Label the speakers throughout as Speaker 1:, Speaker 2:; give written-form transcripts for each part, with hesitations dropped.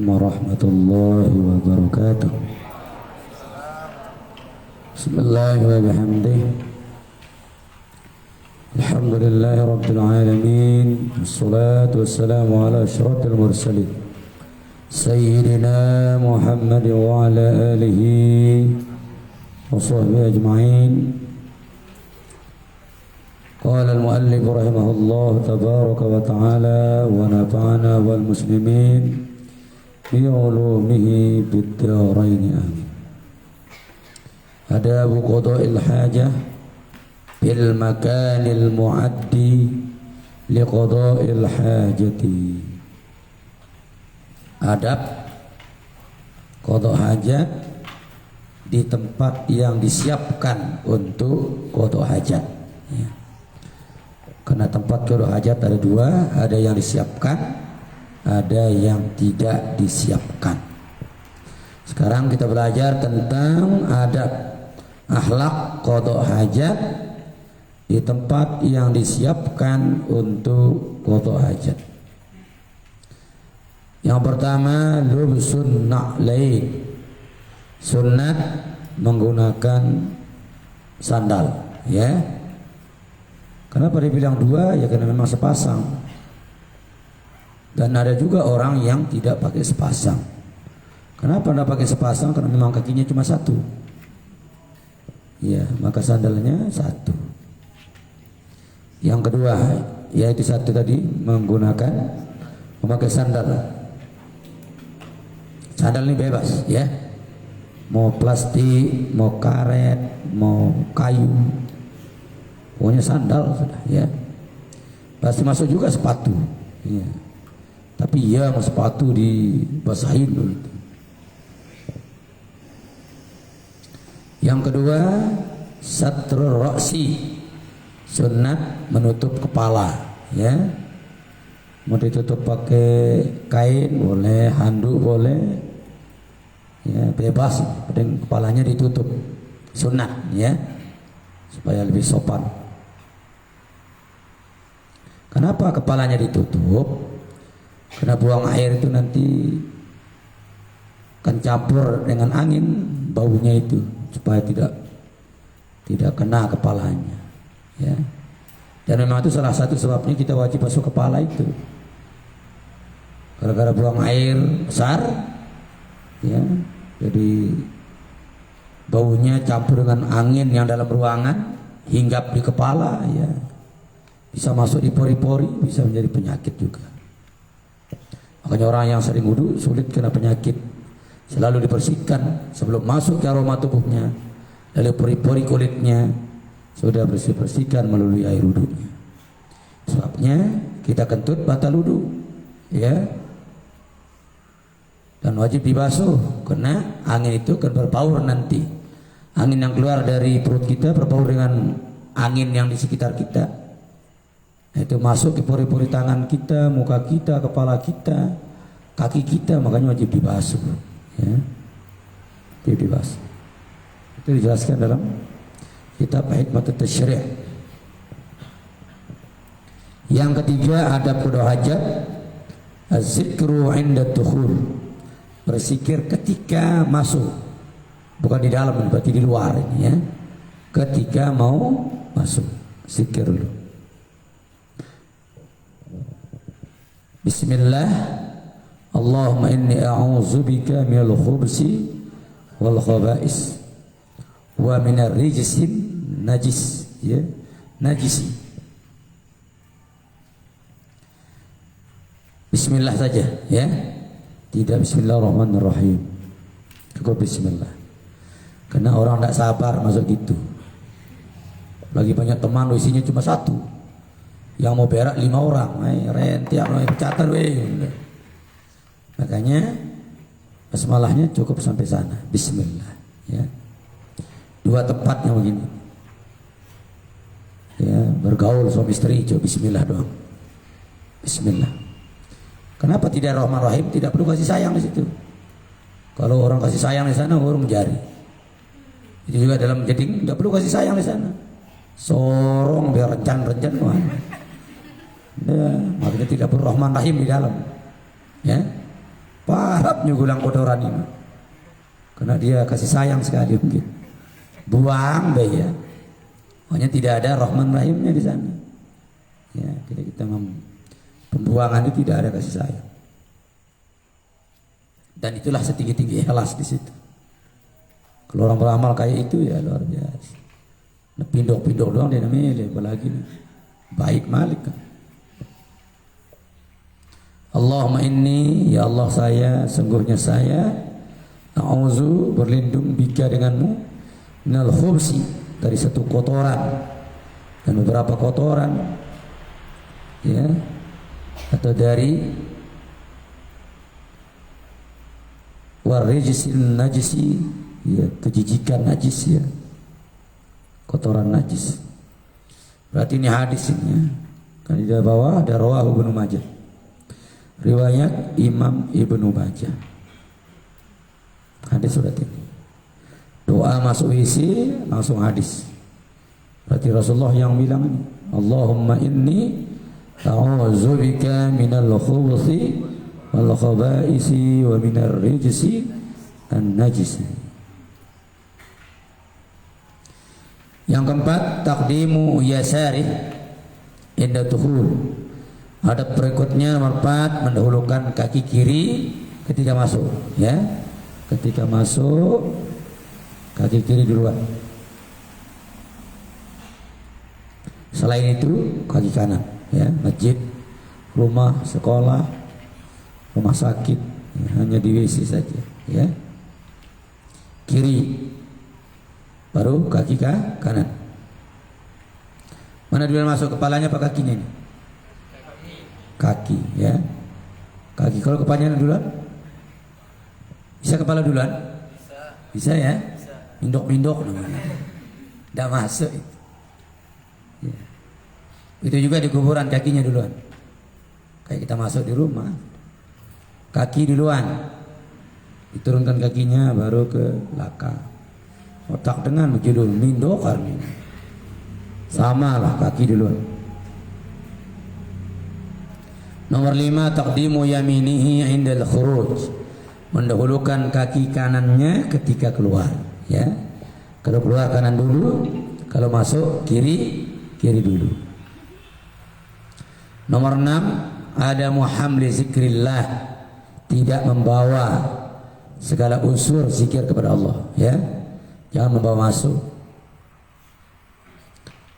Speaker 1: warahmatullahi wabarakatuh. Bismillahirrahmanirrahim. Alhamdulillahi rabbil alamin. Wassalatu wassalamu ala asyrafil mursalin Sayyidina Muhammad wa ala alihi wa sahbihi ajma'in. Qala al-muallif rahimahullah tabaraka wa ta'ala wa nafa'ana wal muslimin bi ulumihi bid darain amin. Adabu qada'il hajah bil makanil muaddi li qada'il hajati. Adab qada' hajat di tempat yang disiapkan untuk qada' hajat ya. Karena tempat qada' hajat ada dua, ada yang disiapkan, ada yang tidak disiapkan. Sekarang kita belajar tentang adab akhlak qada' hajat di tempat yang disiapkan untuk qada' hajat. Yang pertama, lubsun na'lain. Sunnat menggunakan sandal ya. Kenapa dibilang dua? Ya karena memang sepasang. Dan ada juga orang yang tidak pakai sepasang. Kenapa tidak pakai sepasang? Karena memang kakinya cuma satu. Ya, maka sandalnya satu. Yang kedua, yaitu satu tadi memakai sandal. Sandal ini bebas ya. Mau plastik, mau karet, mau kayu. Pokoknya sandal sudah ya. Pasti masuk juga sepatu ya. Tapi ya sepatu dibasahin dulu. Yang kedua, satrul ra'si. Sunnat menutup kepala ya. Mau ditutup pakai kain boleh, handuk boleh ya, bebas, penting kepalanya ditutup. Sunnat ya, supaya lebih sopan. Kenapa kepalanya ditutup? Karena buang air itu nanti akan campur dengan angin, baunya itu, supaya tidak kena kepalanya ya. Dan memang itu salah satu sebabnya kita wajib basuh kepala itu, gara-gara buang air besar ya, jadi baunya campur dengan angin yang dalam ruangan, hinggap di kepala ya, bisa masuk di pori-pori, bisa menjadi penyakit juga. Makanya orang yang sering wudu sulit kena penyakit. Selalu dibersihkan sebelum masuk ke aroma tubuhnya, lalu pori-pori kulitnya sudah bersihkan melalui air wudunya. Sebabnya kita kentut batal wudu ya, dan wajib dibasuh karena angin itu akan berbaur nanti. Angin yang keluar dari perut kita berbaur dengan angin yang di sekitar kita. Itu masuk ke pori-pori tangan kita, muka kita, kepala kita, kaki kita, makanya wajib dibasuh ya. Wajib dibasuh. Itu dijelaskan dalam kitab Hikmat Tasyri'. Yang ketiga, adab qada' hajat az-zikru 'inda dukhul. Berzikir ketika masuk, bukan di dalam, berarti di luar ini ya. Ketika mau masuk, zikir dulu. Bismillah, Allahumma inni a'udzubika minal khubsi wal khaba'is wa minar rijsin najis ya, najisi. Bismillah saja ya, tidak bismillahirrahmanirrahim, cukup bismillah. Karena orang tidak sabar masuk gitu. Lagi banyak teman, isinya cuma satu, yang mau berak 5 orang, rentiak pecatan makanya basmalahnya cukup sampai sana, bismillah ya. 2 tempatnya begini ya, bergaul suami istri, coba bismillah doang, bismillah. Kenapa tidak rahman rahim? Tidak perlu kasih sayang di situ. Kalau orang kasih sayang di sana, orang menjari. Itu juga dalam jeding, tidak perlu kasih sayang di sana. Sorong biar rencan-rencan ya, makanya tidak perlu rahman rahim di dalam ya. Par harap nyugulang kotoran ini. Karena dia kasih sayang sekali mungkin. Buang deh ya. Pokoknya tidak ada Rahman Rahimnya di sana. Ya, tidak kita pembuangan itu tidak ada kasih sayang. Dan itulah setinggi-tinggi ikhlas di situ. Kalau orang beramal kayak itu ya luar biasa. Nah, pindok-pindok doang dia namanya, apalagi baik malik kan. Allahumma inni, ya Allah saya, sungguhnya saya a'udzu berlindung bika denganmu minal khubsi, dari satu kotoran dan beberapa kotoran ya, atau dari warijsin najisi ya, kejijikan najis ya, kotoran najis. Berarti ini hadis ini ya. Kan di bawah ada rawahu Ibnu Majah, riwayat Imam Ibnu Majah. Hadis surat ini. Doa masuk isi langsung hadis. Berarti Rasulullah yang bilang ini, Allahumma inni a'udzubika minal khubuthi wal khaba'isi wa minar rijsi an-najisi. Yang keempat, taqdimu yasari inda tuhul. Ada berikutnya nomor 4, mendahulukan kaki kiri ketika masuk ya. Ketika masuk kaki kiri duluan. Selain itu kaki kanan ya, masjid, rumah, sekolah, rumah sakit ya, hanya di WC saja ya. Kiri baru kaki kanan. Mana duluan masuk, kepalanya apa kakinya ini? Kaki ya. Kaki. Kalau kepalanya duluan? Bisa kepala duluan? Bisa ya? Mindok-mindok namanya. Tidak masuk itu. Ya. Itu juga di kuburan kakinya duluan. Kayak kita masuk di rumah. Kaki duluan. Diturunkan kakinya baru ke belakang. Otak dengan berjudul mindok artinya. Sama lah kaki duluan. Nomor 5, taqdimu yaminihi indal khuruj. Mendahulukan kaki kanannya ketika keluar ya. Kalau keluar kanan dulu, kalau masuk kiri dulu. Nomor 6, ada muhamli zikrillah, tidak membawa segala unsur zikir kepada Allah ya. Jangan membawa masuk.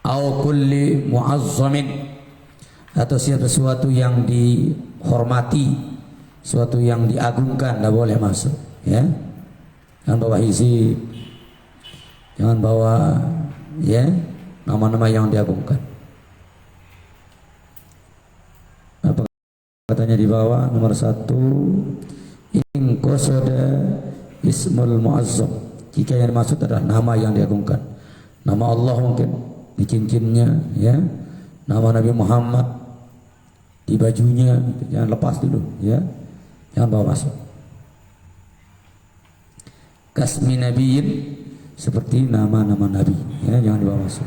Speaker 1: Au kulli muazzamin, atau sesuatu yang dihormati, sesuatu yang diagungkan, tidak boleh masuk ya. Jangan bawa hizib, jangan bawa ya nama-nama yang diagungkan. Apa katanya di bawah nomor 1, in qasada ismul muazzam, jika yang dimaksud adalah nama yang diagungkan, nama Allah mungkin di cincinnya ya, nama Nabi Muhammad di bajunya, jangan lepas dulu ya, jangan bawa masuk. Kasmi nabiyin, seperti nama-nama nabi ya, jangan dibawa masuk.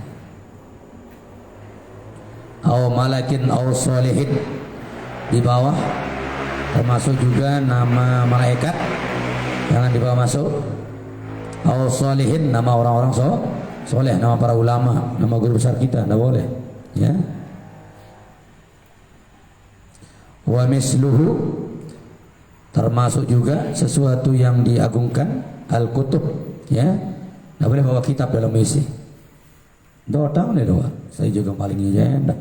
Speaker 1: Aw malakin aw solihin, di bawah termasuk juga nama malaikat, jangan dibawa masuk. Aw solihin, nama orang-orang soleh, nama para ulama, nama guru besar kita, tidak boleh ya. Wa misluhu, termasuk juga sesuatu yang diagungkan, al-kutub ya, tidak boleh bawa kitab dalam isi. Datang nih doa, saya juga paling janda,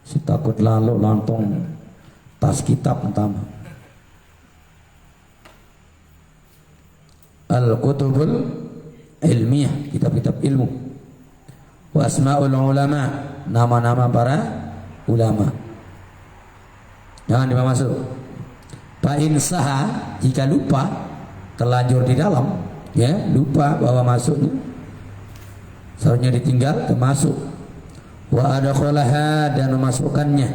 Speaker 1: si takut lalu lantong tas kitab pertama. Al-kutubul ilmiah, kitab-kitab ilmu. Wa asma'ul ulama, nama-nama para ulama, jangan dibawa masuk. Fa in saha, jika lupa, terlanjur di dalam ya, lupa bawa masuknya, seharusnya ditinggal termasuk. Wa adkhalaha, dan memasukkannya.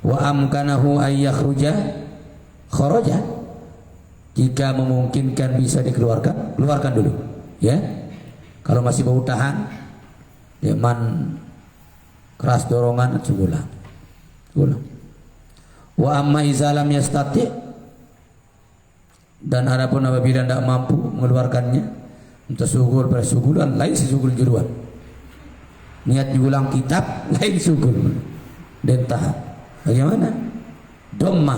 Speaker 1: Wa amkanahu ay yakhruja kharaja, jika memungkinkan bisa dikeluarkan, keluarkan dulu ya. Kalau masih mau tahan ya, man keras dorongan, ulang. Wa amma iza lam yastati, Dan adapun apabila tidak mampu mengeluarkannya, entah sugul pada sugulan lain sesugul juruan. Niat diulang kitab lain sugul. Dan tahap. Bagaimana? Dhamma,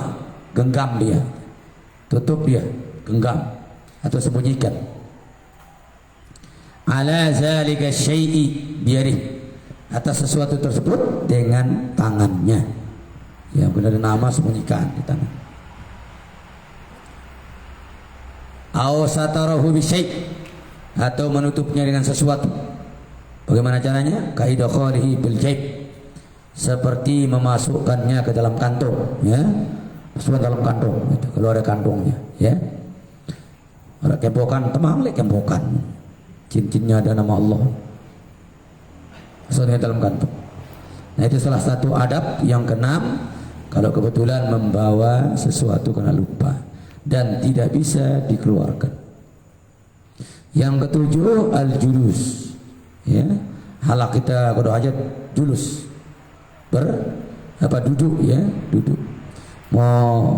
Speaker 1: genggam dia, tutup dia, genggam atau sembunyikan. Ala zalika syai'i biyadih, atas sesuatu tersebut dengan tangannya. Yang benar nama sembunyikan di tangan. Aw satarahu bisyai', atau menutupnya dengan sesuatu. Bagaimana caranya? Kaidakhalihi bil jaib, seperti memasukkannya ke dalam kantong, ya. Masukkan dalam kantong, gitu. Kalau ada kantongnya, ya. Orang kempokan, temang lek kempokan. Cincinnya ada nama Allah. Masuknya dalam kantong. Nah, itu salah satu adab yang keenam, kalau kebetulan membawa sesuatu karena lupa dan tidak bisa dikeluarkan. Yang ketujuh, al-julus, ya. Halak kita kalau hajat julus, duduk, ya, duduk. Mau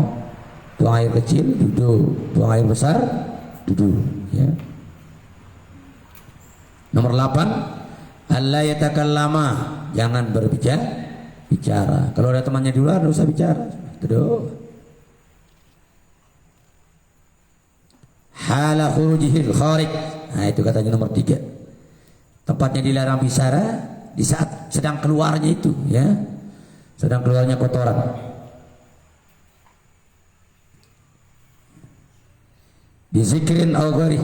Speaker 1: buang air kecil duduk, buang air besar duduk, ya. Nomor 8, alla yatakallama, jangan bicara. Kalau ada temannya di luar, tidak usah bicara. Duduk. Hala khurujihil kharij. Nah, itu katanya nomor 3. Tempatnya dilarang bicara di saat sedang keluarnya itu, ya. Sedang keluarnya kotoran. Di zikrin au ghairi,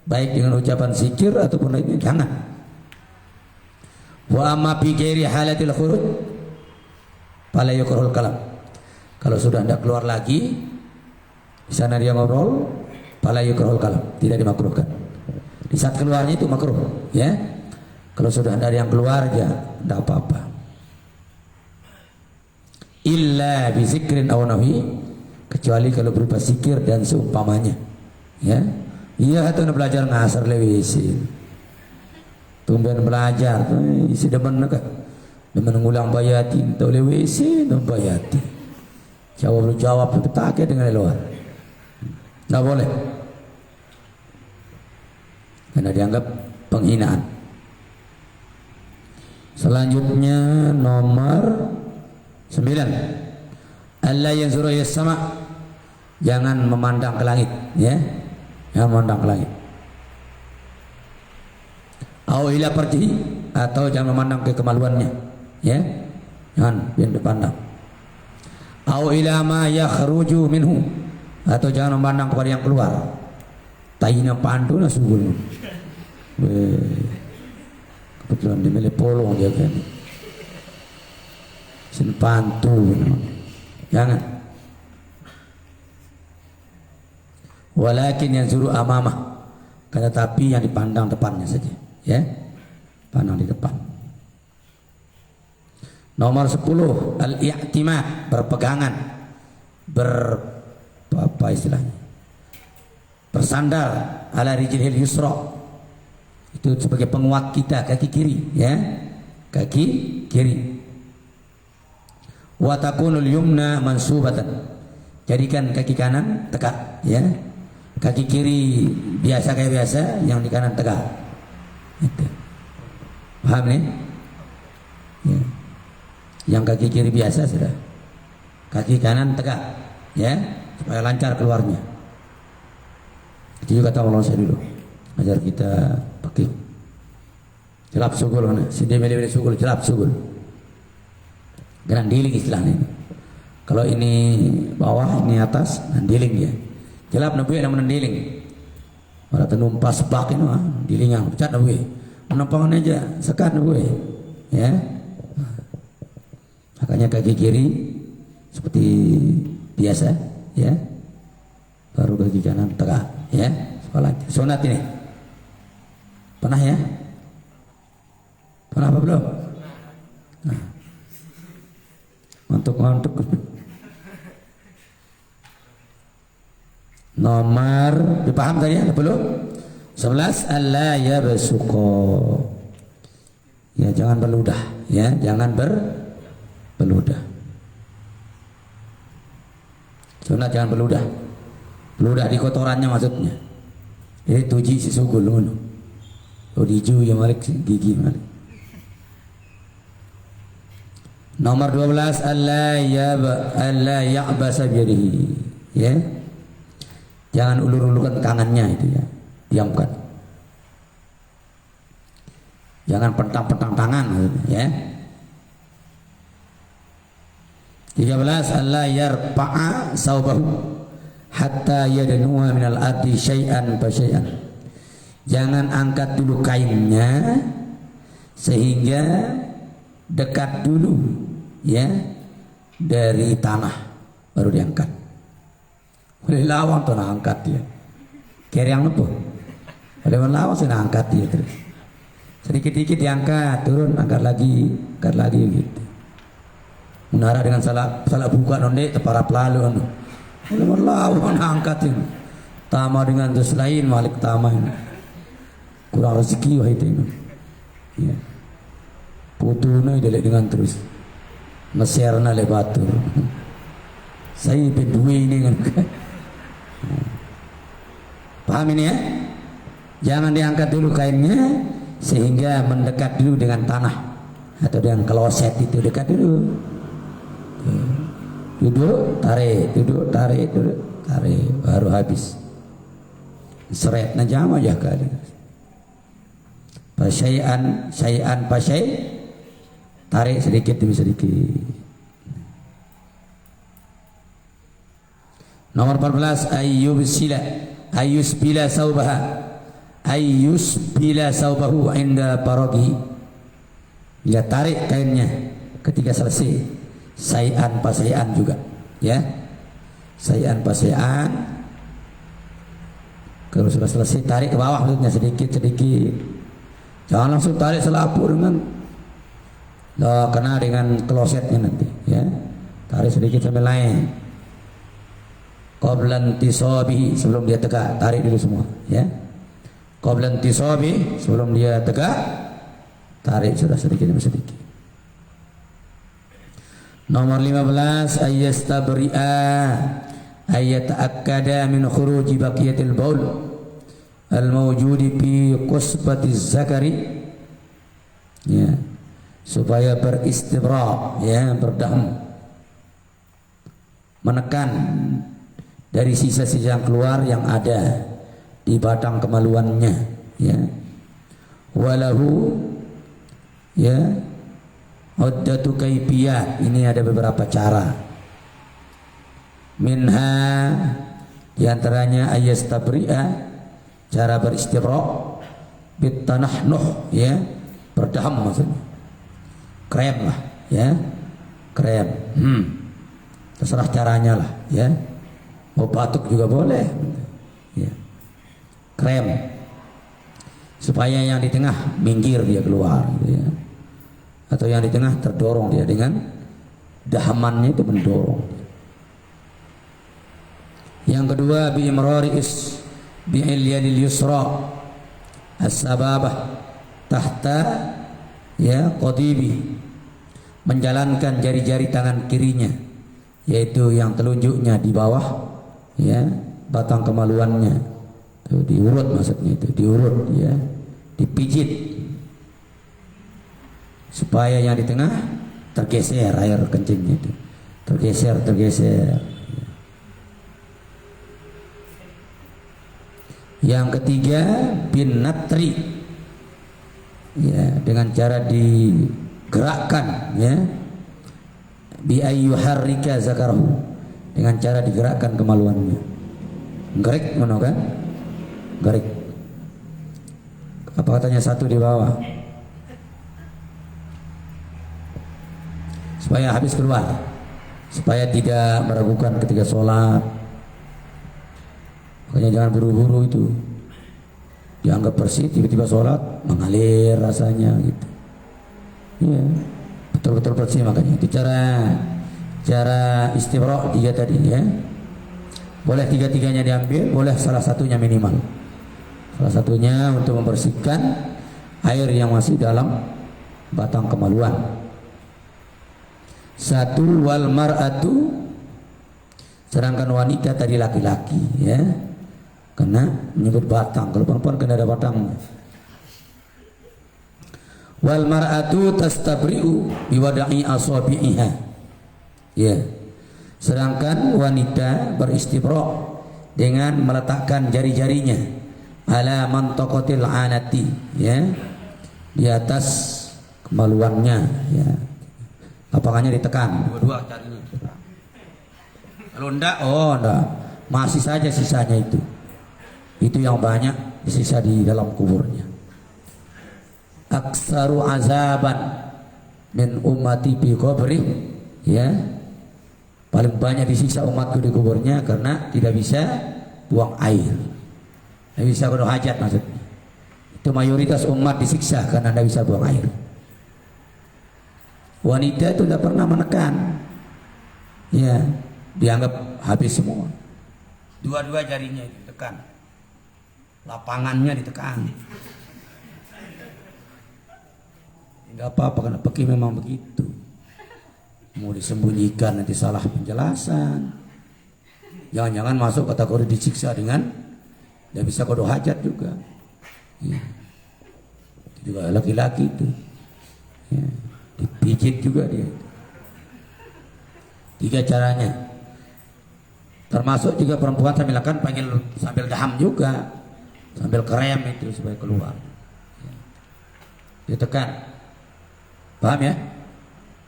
Speaker 1: baik dengan ucapan zikir ataupun lainnya, jangan. Wa amma bi ghairi halatil khuruj fala yukrahul kalam. Kalau sudah hendak keluar lagi, di sana dia ngobrol, fala yukrahul kalam, tidak dimakruhkan. Di saat keluarnya itu makruh, ya. Kalau sudah ada yang keluar, ya tidak apa-apa. Illa bi zikrin aw nahi, kecuali kalau berupa zikir dan seumpamanya, ya. Iya, atau belajar ngasar lewisin. Tumben belajar, isi demen nak, demen ngulang bayati, tahu lewisin, tahu bayati. Jawab tak dengan luar. Nggak boleh, karena dianggap penghinaan. Selanjutnya nomor 9, alla yanzuru ila sama, jangan memandang ke langit, ya. Jangan memandang ke langit. Au ila farjihi, atau jangan memandang ke kemaluannya, ya. Jangan dipandang. Au ila ma yakhruju minhu, atau jangan memandang kepada yang keluar. Taina pandu na sugul. Kebetulan di melepolong dia kan. Sin pantu. Jangan. Walakin yang suruh amamah, tetapi yang dipandang depannya saja, ya. Pandang di depan. Nomor 10, al-i'timad, berpegangan, apa istilahnya, bersandar ala rijlil yusra, itu sebagai penguat kita, kaki kiri, ya, kaki kiri. Wa takunul yumna mansubatan, jadikan kaki kanan tegak, ya. Kaki kiri biasa kayak biasa, yang di kanan tegak. Itu. Paham nih? Ya. Yang kaki kiri biasa sudah, kaki kanan tegak, ya, supaya lancar keluarnya. Itu juga tahu saya dulu, ajar kita pakai jelap sugul, mana? Sini beli sugul, jelap sugul. Gandiling istilahnya. Kalau ini bawah, ini atas, gandiling ya. Jelap nabi yang menandiling. Malah tenumpas bak ini, dilingang, pecat nabi. Menempangkan aja, sekat nabi, ya. Makanya kaki kiri seperti biasa, ya. Baru kaki kanan tegak, ya. Sunat ini. Pernah ya? Pernah apa belum? Nah. Ngantuk. Nomor dipaham tadi ya? Belum? 11, alla yabsuqa. Ya, jangan berludah, ya, jangan berludah. Sunat jangan berludah. Ludah di kotorannya maksudnya. Jadi tuji si sugul ngono. Diju ya malik gigi malik. Nomor 12 alla ya'basa biyadihi. Ya. Jangan ulur-ulurkan tangannya itu ya. Diamkan. Jangan pentang-pentang tangan ya. 13 alla yarfa'a saubahu hatta yadnu'a minal ardi syai'an fa syai'an. Jangan angkat dulu kainnya sehingga dekat dulu ya dari tanah baru diangkat. Boleh lawang tuh angkat dia. Keriang lepuh. Boleh lawang sih angkat dia terus. Sedikit-sedikit diangkat, turun, angkat lagi gitu. Menara dengan salah buka nonde tepara pelalu. Boleh lawang angkat ini. Tama dengan terus lain malik tama ini. Kurang rezeki wah itu ini. Ya. Putuna idelek dengan terus meserna le batur. Saya berdua ini kan. Paham ini ya? Jangan diangkat dulu kainnya sehingga mendekat dulu dengan tanah atau dengan kloset itu dekat dulu. Duduk, tarik, baru habis. Seret najama aja kali. Pasyai'an pasyai' tarik sedikit demi sedikit. Nomor 14 ayyusbila saubahu inda paragi. Bila tarik kainnya ketika selesai syai'an pasyai'an juga ya. Syai'an pasyai'an kalau sudah selesai tarik ke bawah maksudnya sedikit. Jangan langsung tarik selaput dengan kena dengan klosetnya nanti ya. Tarik sedikit sampai lain. Qablan tisabi sebelum dia tegak, tarik dulu semua ya. Qablan tisabi sebelum dia tegak, tarik sudah sedikit demi sedikit. Nomor 15 ayyastabri'a ayyata'akkada min khuruji baqiyatil baul al-mawjudi fi qusbati zakari ya, supaya beristibra ya, berdaham, menekan dari sisa-sisa yang keluar yang ada di batang kemaluannya ya. Walahu ya uddatu kaifiyat, ini ada beberapa cara. Minha diantaranya ayyastabri'a, cara beristibra bitanahnuh ya, berdaham maksudnya. Krem lah ya, krem. Terserah caranya lah ya. Mau batuk juga boleh ya. Krem supaya yang di tengah minggir dia keluar gitu ya. Atau yang di tengah terdorong dia dengan dahamannya itu mendorong. Yang kedua bi'il yusra as-sababah tahta ya qadibi, menjalankan jari-jari tangan kirinya yaitu yang telunjuknya di bawah ya batang kemaluannya itu diurut, maksudnya itu diurut ya, dipijit supaya yang di tengah tergeser air kencingnya itu tergeser. Yang ketiga bin natri ya, dengan cara digerakkan ya, bi ayyuharrika zakarahu, dengan cara digerakkan kemaluannya. Gerik mana kan? Gerik. Apa katanya satu di bawah? Supaya habis keluar, supaya tidak meragukan ketika sholat. Makanya jangan buru-buru itu. Dianggap bersih, tiba-tiba sholat mengalir rasanya gitu. Iya, betul-betul bersih. Makanya itu cara istibra tiga tadi ya. Boleh tiga-tiganya diambil, boleh salah satunya minimal. Salah satunya untuk membersihkan air yang masih dalam batang kemaluan. Satu wal mar'atu, Sedangkan wanita tadi laki-laki, ya, karena menyebut batang. Kalau perempuan kan ada batangnya. Wal mar'atu tastabri'u biwada'i asabi'iha. Ya. Sedangkan wanita beristibra' dengan meletakkan jari-jarinya ala mantaqatil anati, ya, di atas kemaluannya, ya. Lapangannya ditekan dua-dua jarinya. Kalau enggak, masih saja sisanya itu. Itu yang banyak sisa di dalam kuburnya. Aksaru azaban min ummati fi qabri, ya. Paling banyak disisa umatku di kuburnya karena tidak bisa buang air. Tidak bisa kalau hajat maksudnya. Itu mayoritas umat disiksa karena tidak bisa buang air. Wanita itu tidak pernah menekan, ya, dianggap habis semua. Dua-dua jarinya ditekan, lapangannya ditekan. Tidak apa-apa karena pergi memang begitu. Mau disembunyikan nanti salah penjelasan. Jangan-jangan masuk kategori disiksa dengan tidak bisa qada hajat juga. Ya. Itu juga laki-laki itu. Ya. Dipijit juga dia. 3 caranya. Termasuk juga perempuan sambil makan panggil sambil daham juga, sambil krem itu supaya keluar. Ditekan. Paham ya?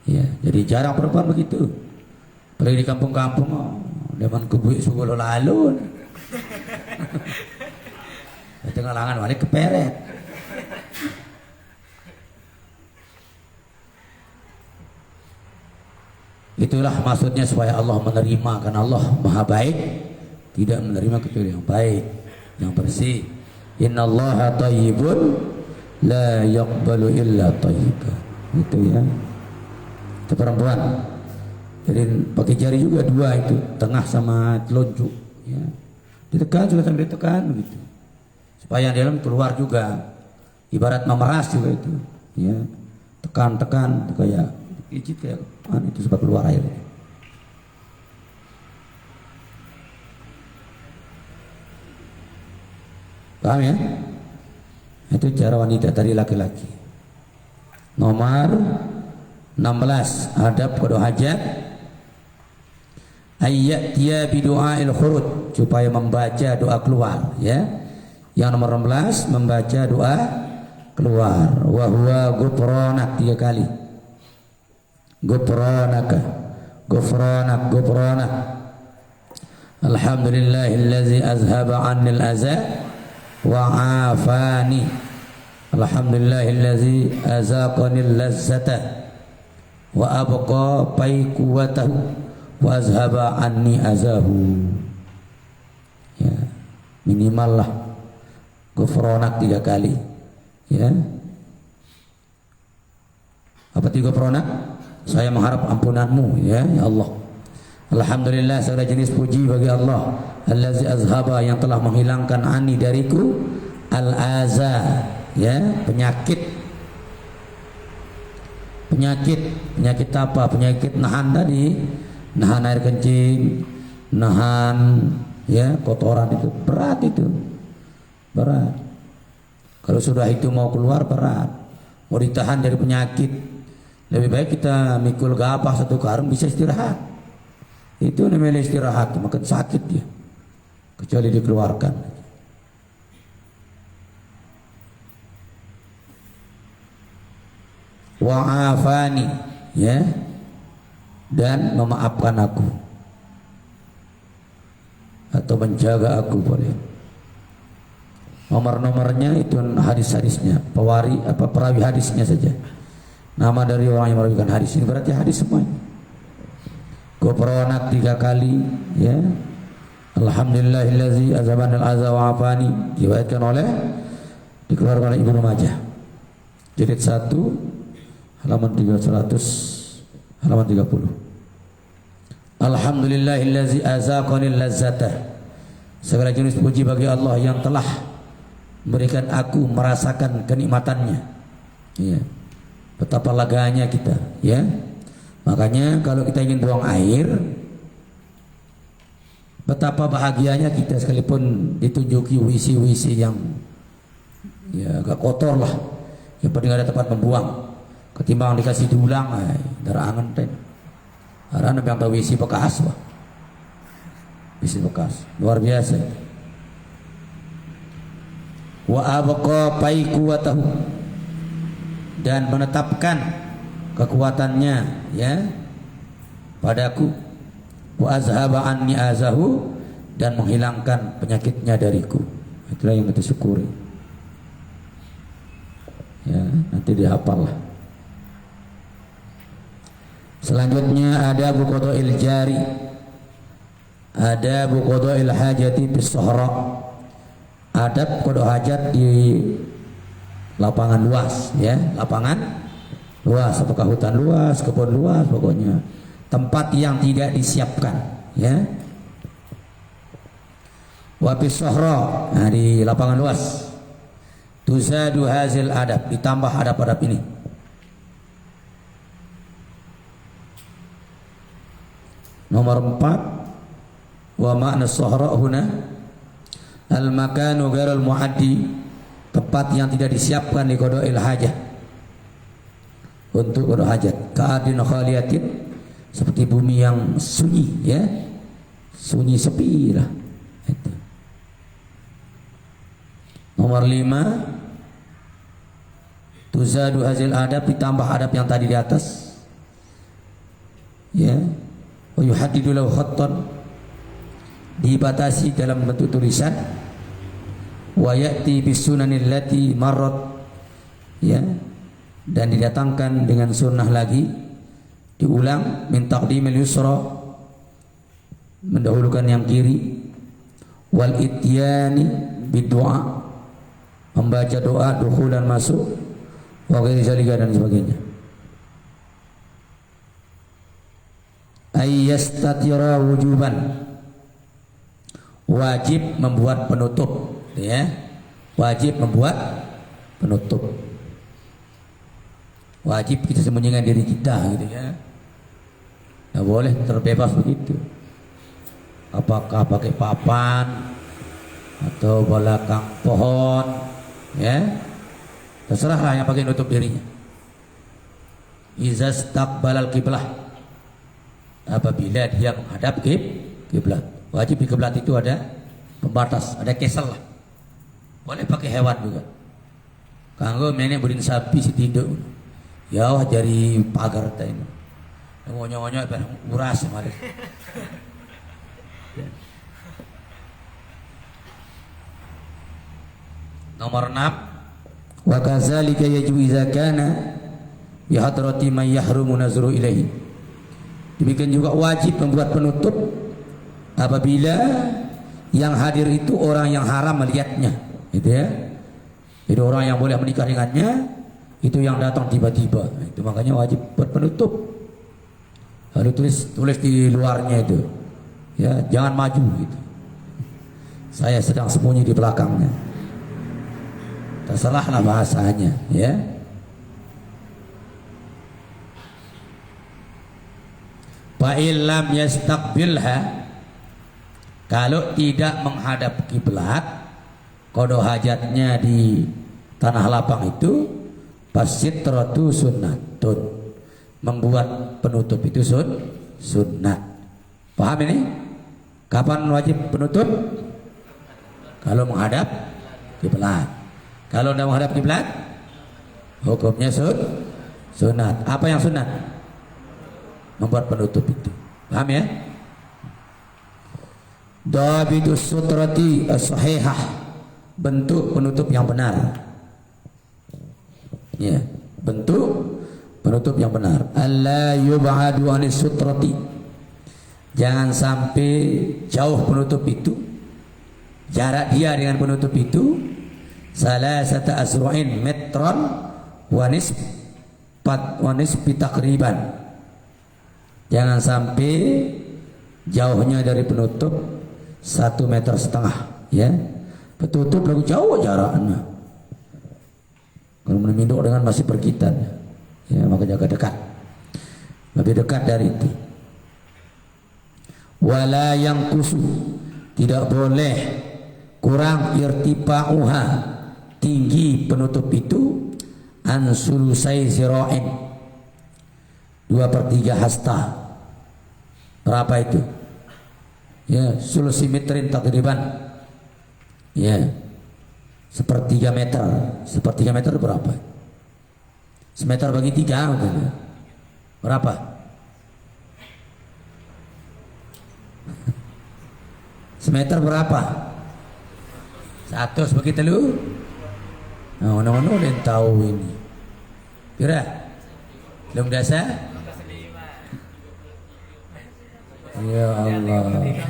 Speaker 1: Ya, jadi jarang perempuan begitu. Apalagi di kampung-kampung, depan kubuik subuh lalu. Di tengah langan balik keperet. Itulah maksudnya supaya Allah menerima, karena Allah Maha baik, tidak menerima kecuali yang baik, yang bersih. Innallaha thayyibun la yaqbalu illa thayyiban. Itu ya. Itu perempuan. Jadi pakai jari juga 2 itu, tengah sama telunjuk, ya. Ditekan juga sambil ditekan begitu. Supaya yang dalam keluar juga. Ibarat memeras juga itu, ya. Tekan-tekan kayak pijit kayak itu sebab keluar air. Paham ya? Itu cara wanita tadi laki-laki. Nomor 16, adab qada hajat. Ayyatiya bi du'ail khurud, supaya membaca doa keluar, ya. Yang nomor 16 membaca doa keluar. Wa huwa ghufranak 3 kali. Ghufranaka, ghufranak, ghufranak. Alhamdulillahillazi azhaba 'annil adza wa 'afani. Alhamdulillahillazi azaqanil lazzata wa abqa quwwatahu wa azhaba 'anni azahu. Ya, minimal lah ghufranak 3 kali, ya. Apa 3 ghufranak? Saya mengharap ampunanmu, ya, ya Allah. Alhamdulillah, segala jenis puji bagi Allah, allazi azhaba, yang telah menghilangkan ani dariku al-aza, ya, penyakit apa? Penyakit nahan tadi, nahan air kencing, nahan, ya, kotoran itu berat, itu berat. Kalau sudah itu mau keluar berat, mau ditahan dari penyakit. Lebih baik kita mikul gapah 1 karung, bisa istirahat. Itu namanya istirahat, makin sakit dia, kecuali dikeluarkan. Wa'afani, ya, dan memaafkan aku atau menjaga aku boleh. Nomor-nomornya itu hadis-hadisnya, perawi hadisnya saja. Nama dari orang yang merawikan hadis ini berarti hadis semua. Ghufranak 3 kali, ya. Alhamdulillahillazi azhabanal adza wa afani, diriwayatkan dikeluarkan oleh Ibnu Majah. Jilid 1 halaman 30. Alhamdulillahillazi azaqanil lazzata. Segala jenis puji bagi Allah yang telah memberikan aku merasakan kenikmatannya. Ya. Betapa leganya kita, ya. Makanya kalau kita ingin buang air, Betapa bahagianya kita sekalipun ditunjuki WC yang ya agak kotor lah, yang penting ada tempat membuang, ketimbang dikasih diulang, darangan ten. Karena yang tahu WC bekas, WC bekas luar biasa. Wa abqa quwwatahu, dan menetapkan kekuatannya ya padaku. Wa azhaba anni azahu, dan menghilangkan penyakitnya dariku. Itulah yang kita syukuri. Ya, nanti dihafal. Selanjutnya ada qada'il jari. Ada qada'il hajati bis sahra. Adab qada hajat di lapangan luas ya, lapangan luas, apakah hutan luas, kebun luas, pokoknya tempat yang tidak disiapkan ya. Wa bis sahra, nah di lapangan luas. Tuzadu hazil adab, ditambah adab-adab ini. Nomor 4, wa ma'na sahra huna al makanu ghairul muaddi, tempat yang tidak disiapkan di qada'il hajah, untuk qada hajat. Ka'adin khaliyatin, seperti bumi yang sunyi ya, sunyi sepi lah itu. Nomor 5, tuzadu hazil adab, ditambah adab yang tadi di atas ya. Wa yuhaddidu lahu khattan, dibatasi dalam bentuk tulisan. Wa ya'ti bisunanil lati marrat ya, dan didatangkan dengan sunnah lagi, diulang. Min taqdimil yusra, mendahulukan yang kiri. Wal ityani bidu'a, membaca doa dukhulan masuk. Wa ghairi zalika, dan sebagainya. Ayyastatira wujuban, wajib membuat penutup ya, wajib membuat penutup, wajib kita sembunyikan diri kita gitu ya, nggak boleh terbebas begitu. Apakah pakai papan atau belakang pohon ya, terserahlah yang pakai nutup dirinya. Iza staqbalal qiblah, apabila dia menghadap kiblat. Wajib di kiblat itu ada pembatas, ada kesel lah. Boleh pakai hewan juga. Kanggo menek burin sapi si tinduk. Ya wah jari pagar ta ini. Ngonyo-ngonyo uras kemarin. Nomor 6, wa kadzalika yajibu idza kana bi hadrati man yahrumu nazru ilaihi. Demikian juga wajib membuat penutup apabila yang hadir itu orang yang haram melihatnya, gitu ya. Jadi orang yang boleh menikah dengannya itu yang datang tiba-tiba. Itu makanya wajib buat penutup. Lalu tulis di luarnya itu, ya jangan maju gitu. Saya sedang sembunyi di belakangnya. Terserahlah bahasanya, ya. Fa'ilam yastaqbilha, kalau tidak menghadap kiblat, qada hajatnya di tanah lapang itu, fasitratu sunnatun, membuat penutup itu sunnat. Paham ini? Kapan wajib penutup? Kalau menghadap kiblat. Kalau tidak menghadap kiblat, hukumnya sunat. Apa yang sunat? Membuat penutup itu. Paham ya? Dabitus sutrati as-sahihah, bentuk penutup yang benar. Ya, bentuk penutup yang benar. Alla yub'adu anis sutrati, jangan sampai jauh penutup itu, jarak dia dengan penutup itu salasata asru'in metron wanis takriban. Jangan sampai jauhnya dari penutup 1,5 meter, ya. Penutup lagu jauh jaraknya. Kalau meninduk dengan masih pergitan, ya maka jaga dekat, lebih dekat dari itu. Wala yang kusu, tidak boleh kurang irtifa'uha, tinggi penutup itu, an sulusai zira'in, 2/3 hasta. Berapa itu? Ya, sulusimetrin takriban. Ya, 1/3 meter. 1/3 meter berapa? Semeter bagi 3 berapa? Semeter berapa? 100 bagi 3. Nah, ono-ono yang tahu ini. Kira? Belum dasar? Ya Allah.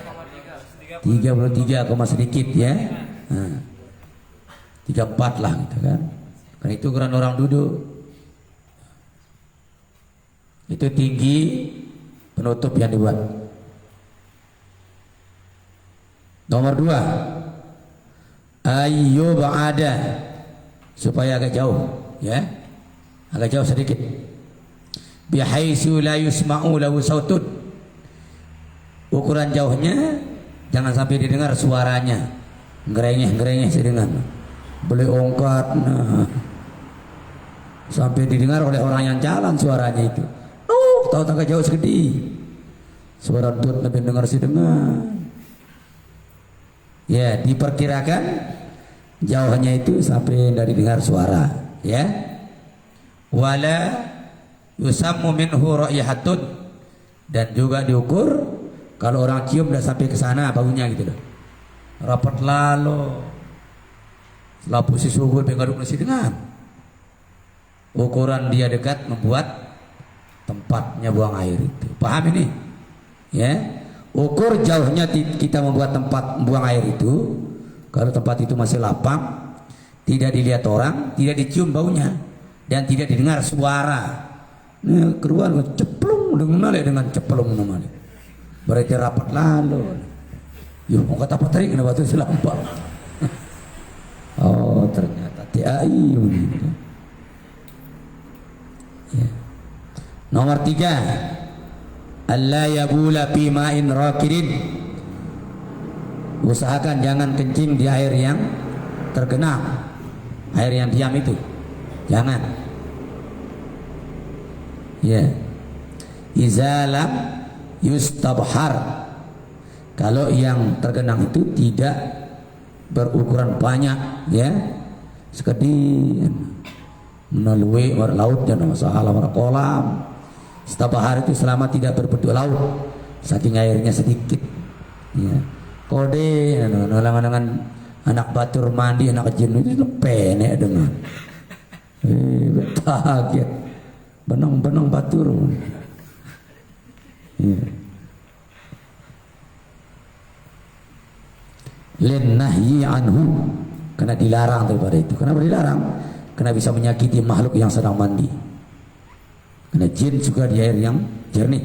Speaker 1: 33, sedikit ya. Nah, 34 lah gitu kan. Karena itu ukuran orang duduk. Itu tinggi penutup yang dibuat. Nomor 2, ayyub ada, supaya agak jauh ya, agak jauh sedikit. Bihaitsu la yusma'u lahu sautun, ukuran jauhnya jangan sampai didengar suaranya, ngerengeh sedengan, boleh ongkat, nah, sampai didengar oleh orang yang jalan suaranya itu. Tahu agak jauh segede, suara tut lebih dengar sedengan. Ya, diperkirakan jauhnya itu sampai dari dengar suara ya. Wala yusammu minhu raihatun, dan juga diukur kalau orang cium udah sampai ke sana baunya gitu loh. Rapat lalu lapusi suhu pengaduk nasi dengan ukuran dia dekat membuat tempatnya buang air itu. Paham ini? Ya. Ukur jauhnya kita membuat tempat buang air itu, kalau tempat itu masih lapang, tidak dilihat orang, tidak dicium baunya, dan tidak didengar suara. Nah, keluar ceplung dengan ceplung namanya. Berarti rapat lalu. Yo, mau kata apa tadi kenapa tuh selampau? Oh, ternyata TAI gitu. Ya. Nomor 3, alla yabula fi ma'in rakidin, usahakan jangan kencing di air yang tergenang, air yang diam itu jangan ya. Izalam yustabhar, kalau yang tergenang itu tidak berukuran banyak ya, sekedi melalui laut dan masalah kolam. Istabahar itu selama tidak berbentuk laut, saking airnya sedikit ya. Kode dengan anak batur mandi, anak jin itu penek dengan kaget benang batur ya. Len nahyi anhu, karena dilarang daripada itu. Kenapa dilarang? Karena bisa menyakiti makhluk yang sedang mandi. Karena jin juga di air yang jernih,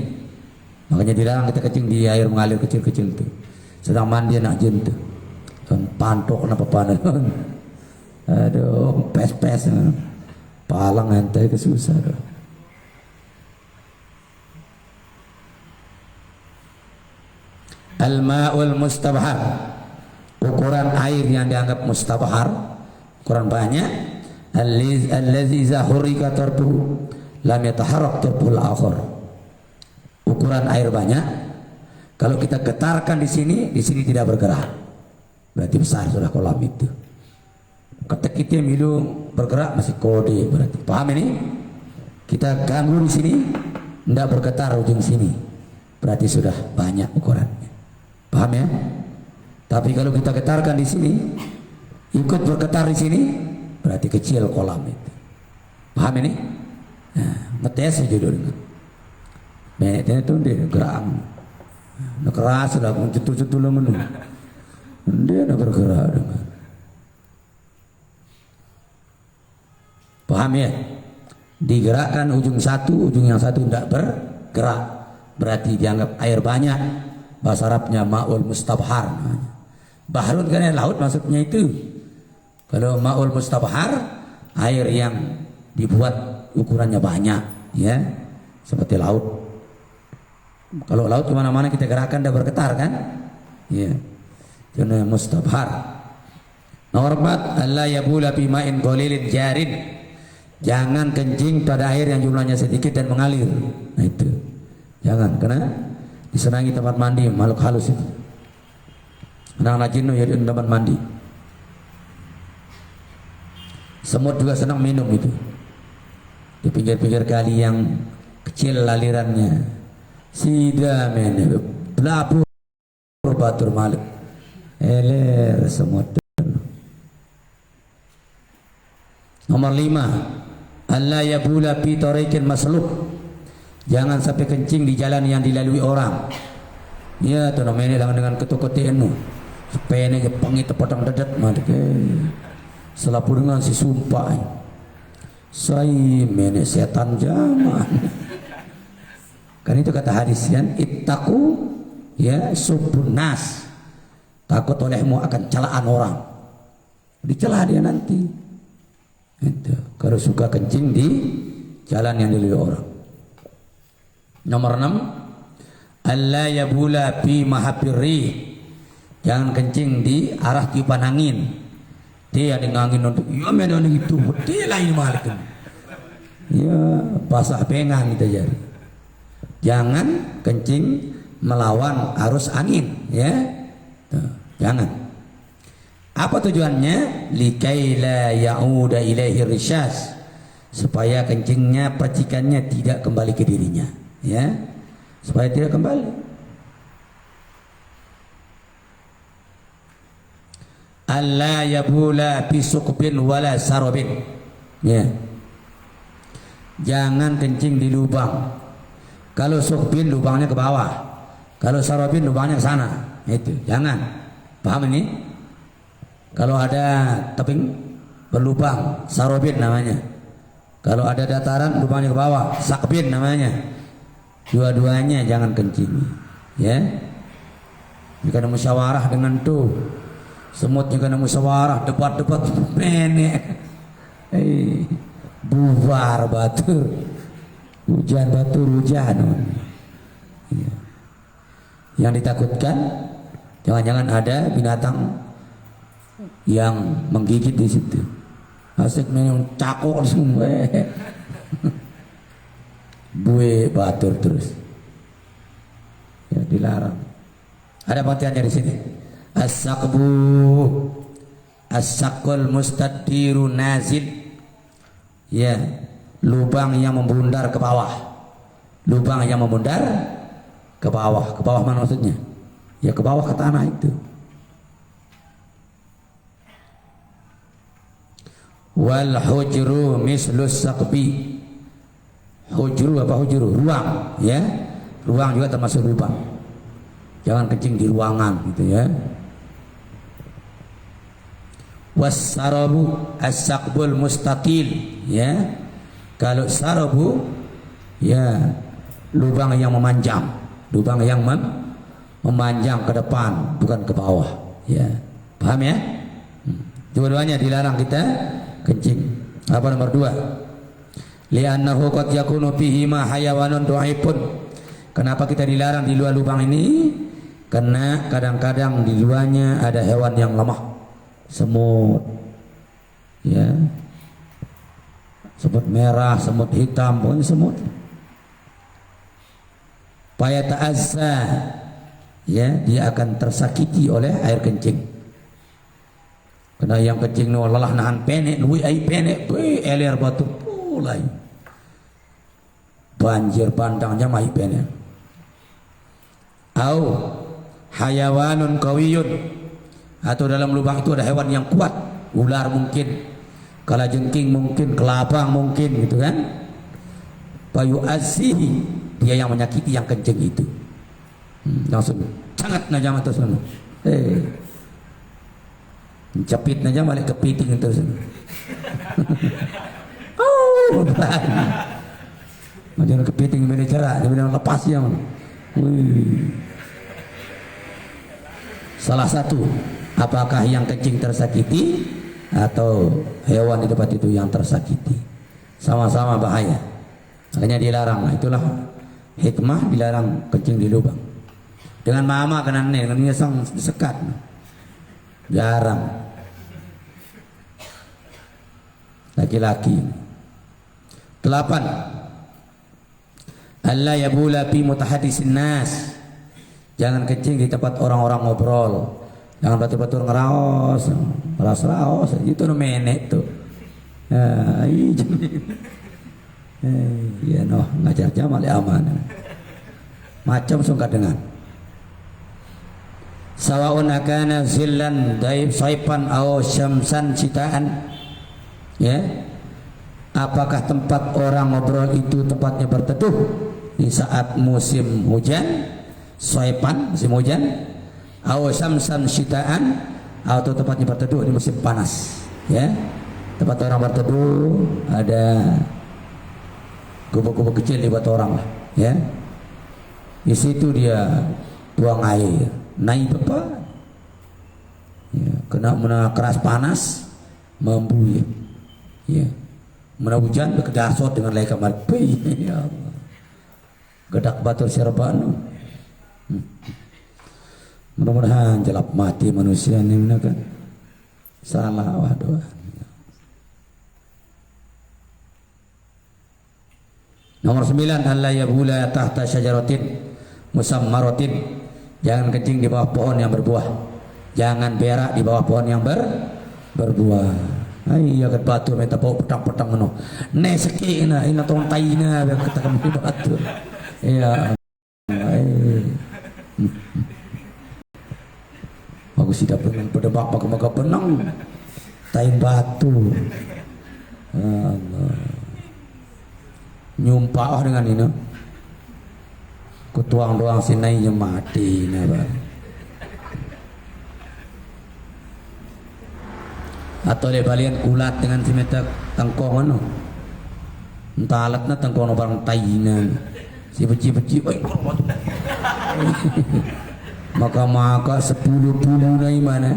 Speaker 1: makanya dilarang kita kencing di air mengalir kecil-kecil itu. Sedang mandi anak jin tuh kan pantok kenapa panas. Aduh, pes-pes palang ente kesusah dah. Al-ma'ul mustabhar, ukuran air yang dianggap mustabhar, ukuran banyak. Allazi zahurika tarbuhu lam yataharrak turbul akhir, ukuran air banyak, kalau kita getarkan di sini tidak bergerak, berarti besar sudah kolam itu. Ketika kita milu bergerak masih kode, berarti paham ini? Kita ganggu di sini tidak bergetar ujung sini, berarti sudah banyak ukurannya, paham ya? Tapi kalau kita getarkan di sini ikut bergetar di sini, berarti kecil kolam itu, paham ini? Nah, ngetes judulnya. Banyak itu dia gerak. Nak keras sudah mencetu-cetu menu. Dia nak bergerak dengan. Paham ya? Digerakkan ujung satu, ujung yang satu tidak bergerak, berarti dianggap air banyak. Bahasa Arabnya ma'ul mustabhar. Bahrun kan laut maksudnya itu. Kalau ma'ul mustabhar, air yang dibuat ukurannya banyak ya, seperti laut. Kalau laut kemana-mana kita gerakan dah bergetar kan ya. Itu mustabhar. Nomor 4, alla yabula bima'in qalilin jarin. Jangan kencing pada air yang jumlahnya sedikit dan mengalir. Nah itu. Jangan, karena disenangi tempat mandi makhluk halus itu. Anak-anak jin ya di tempat mandi. Semut juga senang minum itu. Di pinggir-pinggir kali yang kecil alirannya. Sida men belabur batur malik. Eler semut. Nomor 5, alla yabula fi tariqin masluk. Jangan sampai kencing di jalan yang dilalui orang. Ya tuh namanya dengan ketuk-ketikmu. Supaya ini pangi tepatang dadat malik. Selapu dengan si sumpah. Saya menek setan zaman. Kan itu kata hadis kan, ittaqu ya subunnas. Takut olehmu akan celaan orang. Dicela dia nanti. Itu. Kalau suka kencing di jalan yang dilalui orang. Nomor 6, alla yabula fi mahabirri. Jangan kencing di arah tiupan angin. Dia ada angin untuk ya medan itu dia lain malik. Ya basah pengang kita jadi. Jangan kencing melawan arus angin, ya. Tuh, jangan. Apa tujuannya? Likai la ya'uda ilaihi risyas. Supaya kencingnya, percikannya tidak kembali ke dirinya, ya. Supaya tidak kembali. Alla yabula bisukbin wala sarabin. Ya. Jangan kencing di lubang. Kalau sukbin lubangnya ke bawah. Kalau sarabin lubangnya ke sana. Itu. Jangan. Paham ini? Kalau ada teping berlubang, sarabin namanya. Kalau ada dataran lubangnya ke bawah, sakbin namanya. Dua-duanya jangan kencing. Ya. Jika ada musyawarah dengan tuh semutnya kena musyawarah, debat-debat nenek. Bubar batur. Hujan batur hujan. Yang ditakutkan jangan-jangan ada binatang yang menggigit di situ. Asik minum cakok semua. Bue batur terus. Ya dilarang. Ada pengertiannya di sini. As-saqbu as-saqul mustadiru nazil. Ya, lubang yang membundar ke bawah. Lubang yang membundar ke bawah. Ke bawah mana maksudnya? Ya ke bawah ke tanah itu. Wal hujru mislus saqbi. Hujru apa hujru? Ruang, ya. Ruang juga termasuk lubang. Jangan kencing di ruangan gitu ya. Was-sarabu as-saqbul mustaqil, ya. Kalau sarabu ya lubang yang memanjang, lubang yang memanjang ke depan bukan ke bawah, ya. Paham ya? Dua-duanya dilarang kita kencing. Apa nomor 2? Li'annahu qad yakunu fihi ma hayawanun du'aifun. Kenapa kita dilarang di luar lubang ini? Karena kadang-kadang di luarnya ada hewan yang lemah. Semut, ya, semut merah, semut hitam, pokoknya semut. Paya ta'azza, ya, dia akan tersakiti oleh air kencing. Karena yang kencing no lelah nahan penek, lui ai penek, eler batu pulai. Banjir pandangnya mai penek. Au hayawanun qawiyun. Atau dalam lubang itu ada hewan yang kuat, ular mungkin, kalajengking mungkin, kelabang mungkin, gitu kan? Bayu asihi, dia yang menyakiti yang kencing itu. Langsung sangat najam atas sana. Cepit najam balik kepiting terus. Oh, macam kepiting beda cara, dia bilang lepas ya. Salah satu. Apakah yang kencing tersakiti atau hewan di tempat itu yang tersakiti? Sama-sama bahaya. Makanya dilarang. Nah, itulah hikmah dilarang kencing di lubang. Dengan mama kena dengan sang sekat. Jarang. Laki-laki. 8. Allah yabula fi mutahaddisin nas. Jangan kencing di tempat orang-orang ngobrol. Jangan batur-batur ngeraos, raos-raos, itu no menek tuh. Iya noh, ngajarnya malah aman. Macam sungka dengan. Sawaun akana zillan daib saipan aw syamsan citaan. Ya. Apakah tempat orang ngobrol itu tempatnya berteduh di saat musim hujan, saipan musim hujan, aw syamsan citaan, atau tempatnya berteduh di musim panas, ya. Tempat orang berteduh ada gubuk-gubuk kecil buat orang lah, ya. Di situ dia buang air, naik apa? Ya, kena keras panas, membuyuk, ya. Mana hujan berkedasot dengan leka marpi, ya Allah. Gedak batur serban. Mudah-mudahan jelap mati manusia ini kan. Salah waduh. Nomor 9, alla yabula tahta syajaratin musammaratin. Jangan kencing di bawah pohon yang berbuah. Jangan berak di bawah pohon yang berbuah. Ai ya kat batur meta bau petang-petang ngono. Ne sekina ina tong taina be kata kami batur. Iya. Aku sudah pernah berdebak pakai maka penang tain batu. Allah. Nyumpah dengan ini. Kutuang doang sinainya mati napa. Atau le balian kulat dengan si meta tangkong ano. Entah alatna tangkong barang taina. Si beci-beci maka 10 dari mana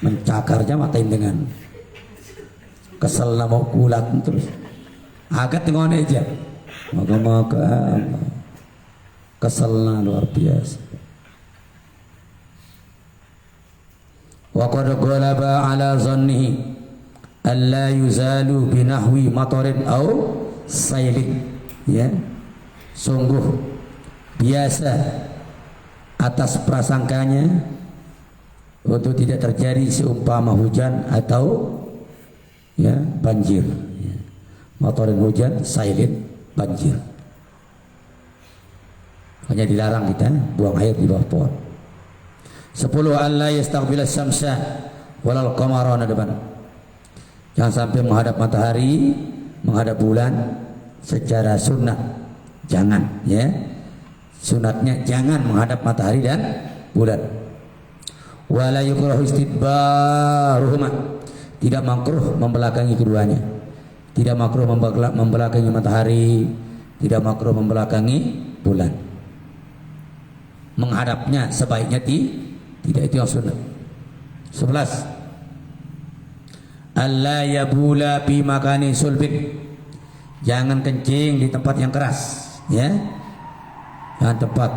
Speaker 1: mencakarnya matain dengan kesel nama kulat terus agak tengok aja maka keselnya luar biasa. Wa qad ghalaba ala zannihi alla yuzalu binahwi matarin aw sailin, ya. Sungguh biasa atas prasangkanya untuk tidak terjadi seumpama hujan atau ya banjir, ya. Matarin hujan, sailin banjir. Hanya dilarang kita buang air di bawah pohon. 10 alla yastaqbil asy-syamsa walal qamara depan. Jangan sampai menghadap matahari, menghadap bulan secara sunnah. Jangan, ya. Sunatnya jangan menghadap matahari dan bulan. Wala yukrahu istidbaruhuma. Tidak makruh membelakangi keduanya. Tidak makruh membelakangi matahari, tidak makruh membelakangi bulan. Menghadapnya sebaiknya tidak, itu yang sunnah. 11. Alla yabula fi makani sulbin. Jangan kencing di tempat yang keras, ya. Jangan tempat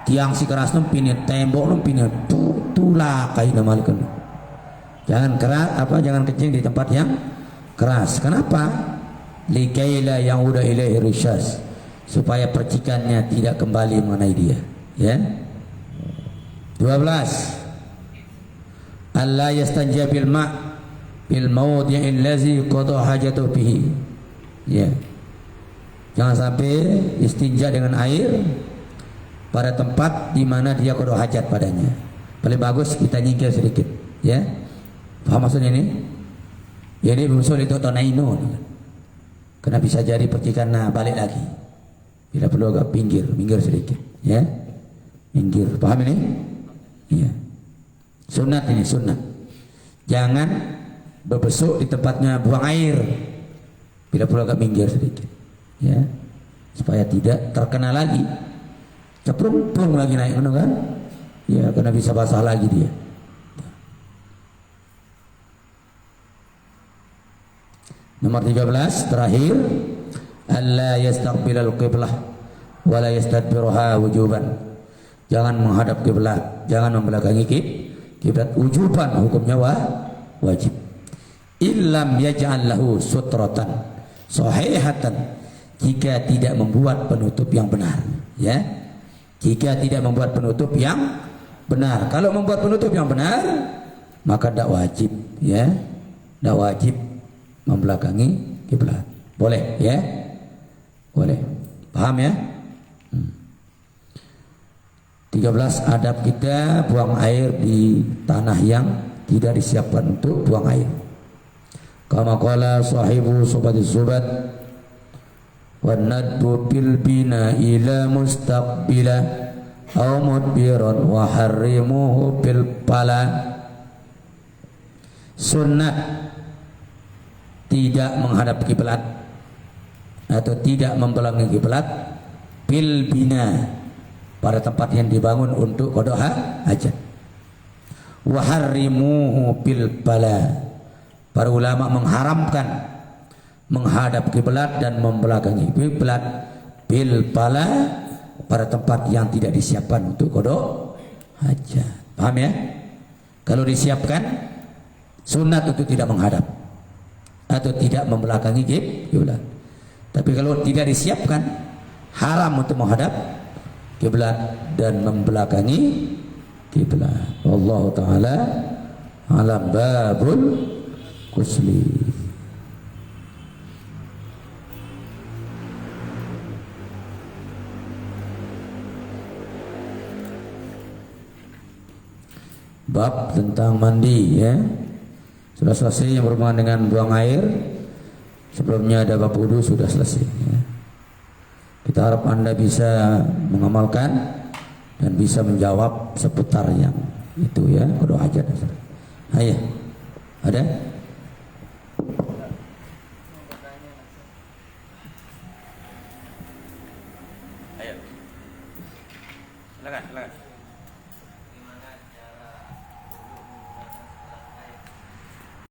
Speaker 1: tiang si keras numpini tembok numpini tulah kain namalkan. Jangan jangan kencing di tempat yang keras. Kenapa? Likaila yang udah ilaihi risyas, supaya percikannya tidak kembali mengenai dia, ya. 12. Alla yastanja bil ma' bil mawdi'il ladzi qada hajatu bihi, ya. Jangan sampai istinja dengan air pada tempat di mana dia qada hajat padanya. Paling bagus kita nyingkir sedikit, ya. Paham maksudnya ini? Jadi usul itu tonaino. Karena bisa jadi percikan balik lagi. Bila perlu agak minggir sedikit, ya. Minggir. Paham ini? Iya. Sunat ini, sunat. Jangan berbesuk di tempatnya buang air. Bila perlu agak minggir sedikit, ya. Supaya tidak terkena lagi. Ceprung lagi naik kan? Ya, karena bisa basah lagi dia. Nomor 13 terakhir, alla yastaqbilal qiblah wa la yastadbiruha wujuban. Jangan menghadap kiblat, jangan membelakangi kiblat. Wujuban, hukumnya wajib. Illam yaj'al lahu sutratan sahihatan, jika tidak membuat penutup yang benar, ya. Jika tidak membuat penutup yang benar. Kalau membuat penutup yang benar, maka tidak wajib, ya. Tidak wajib membelakangi kiblat. Boleh, ya. Boleh. Paham, ya? 13, adab kita buang air di tanah yang tidak disiapkan untuk buang air. Kama qala sahibu subati subat wa nadbu bil bina ila mustaqbila aw mudbiran wa harrimuhu bil pala. Sunnah tidak menghadap kiblat atau tidak membelakangi kiblat bil bina, pada tempat yang dibangun untuk qada hajat. Wa harrimuhu bil pala, para ulama mengharamkan menghadap kiblat dan membelakangi kiblat bil pala, pada tempat yang tidak disiapkan untuk qada hajat. Paham, ya? Kalau disiapkan, sunat untuk tidak menghadap atau tidak membelakangi kiblat. Tapi kalau tidak disiapkan, haram untuk menghadap kiblat dan membelakangi kiblat. Wallahu taala alam. Babul ghusli. Bab tentang mandi, ya. Sudah selesai yang berhubungan dengan buang air. Sebelumnya ada bab wudu, sudah selesai, ya. Kita harap Anda bisa mengamalkan dan bisa menjawab seputar yang itu, ya. Qada hajat. Ayo. Ada? Ayo. Silakan.